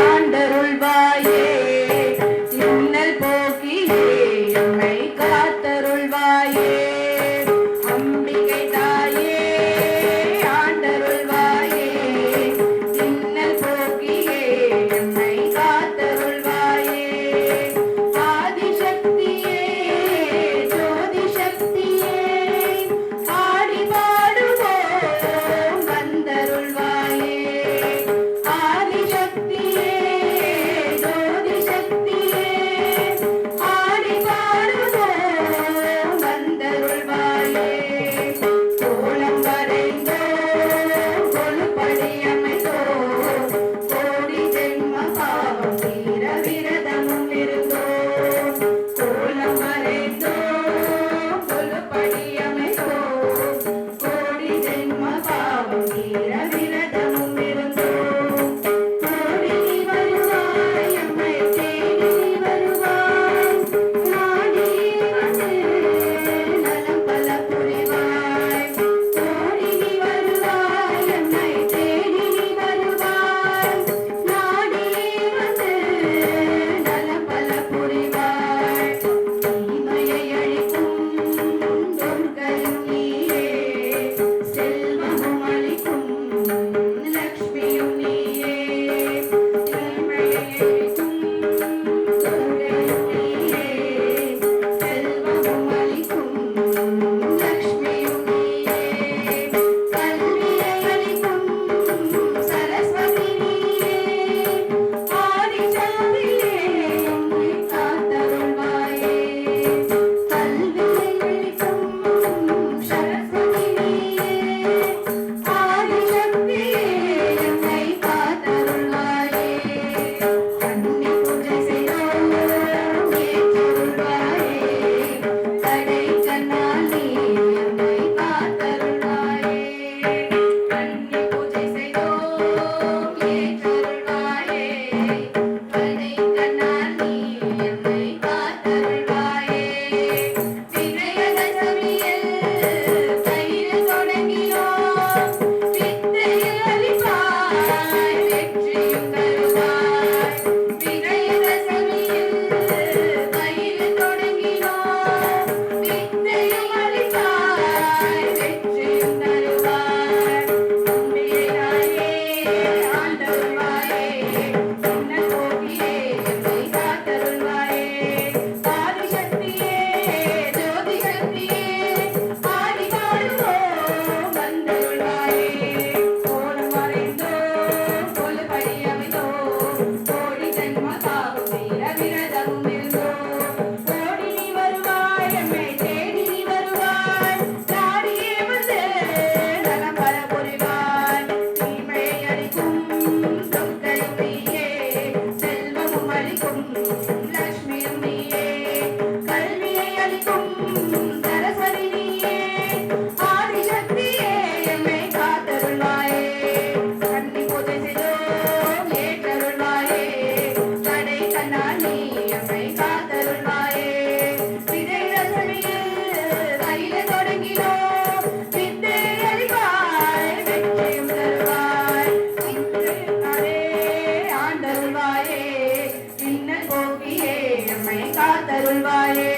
ஆண்டருள்வாயே இன்னல் போக்கியே எம்மை காத்தருள்வாயே அம்பிகை தாயே ஆண்டருள்வாயே இன்னல் போக்கியே எம்மை காத்தருள்வாயே ஆதிசக்தியே ஜோதி சக்தியே ஆடி பாடுவோம் வந்தருள்வாயே ஆதிசக்தியே ஜோதி சக்தியே ஆடி பாடுவோம் வந்தருள்வாயே கோலம் வரைந்தோம் கொலுப்படி அமைத்தோம் கோடி ஜென்ம பாவம் தீர விரதமும் இருந்தோம் கோலம் வரைந்தோம் கொலுப்படி அமைத்தோம் கோடி ஜென்ம பாவம் தீர விரதமும் இருந்தோம் கோடி வருவாய் எம்மை தேடி வருவாய் நாடி வந்து நலம் பல புரிவாய் கோடி வருவாய் எம்மை தேடி வருவாய் நாடி வந்து நலம் பல புரிவாய் தீமையை அழிக்கும் துர்க்கையும் நீயே செல்வமும் அளிக்கும் லக்ஷ்மியும் நீயே தீமையை அழிக்கும் துர்க்கையும் நீயே செல்வமும் அளிக்கும் லக்ஷ்மியும் நீயே கல்வியை அளிக்கும் சரஸ்வதி நீயே ஆதிசக்தியே எம்மை காத்தருள்வாயே கல்வியை அளிக்கும் சரஸ்வதி நீயே ஆதிசக்தியே எம்மை காத்தருள்வாயே கன்னி பூஜை செய்தோம் ஏற்றருள்வாயே கடை கண்ணால் நீ எம்மை காத்தருள்வாயே கன்னி பூஜை செய்தோம் ஏற்றருள்வாயே கடை கண்ணால் நீ எம்மை காத்தருள்வாயே விஜயதசமியில் கையில் தொடங்கினோம் வித்தையில் அளிப்பாய் வெற்றியும் தருவாய் விஜயதசமியில் கையில் தொடங்கினோம் வித்தையும் அளிப்பாய் வெற்றியும் தருவாய் அம்பிகை தாயே ஆண்டருள்வாயே இன்னல் போக்கியே எம்மை காத்தருள்வாயே ஆதிசக்தியே ஜோதி சக்தியே ஆடி பாடுவோம் வந்தருள்வாயே கோலம் வரைந்தோம் கொலுப்படி அமைத்தோம் கோடி ஜென்ம பாவம் தீர விரதமும் இருந்தோம் கோடி நீ வருவாய் எம்மை தேடி நீ வருவாய் நாடியே வந்து நலம் பல புரிவாய் தீமையை அழிக்கும் துர்க்கையும் நீயே செல்வமும் அளிக்கும் லக்ஷ்மியும் நீயே கல்வியை அளிக்கும் சரஸ்வதி நீயே ஆதிசக்தியே எம்மை காத்தருள்வாயே கன்னி பூஜை செய்தோம் ஏற்றருள்வாயே கடை கண்ணால் நீ எம்மை காத்தருள்வாயே விஜயதசமியில் கையில் தொடங்கினோம் வித்தை அளிப்பாய் வெற்றியும் தருவாய் இன்று ஆண்டருள்வாயே இன்னல் போக்கியே எம்மை காத்தருள்வாயே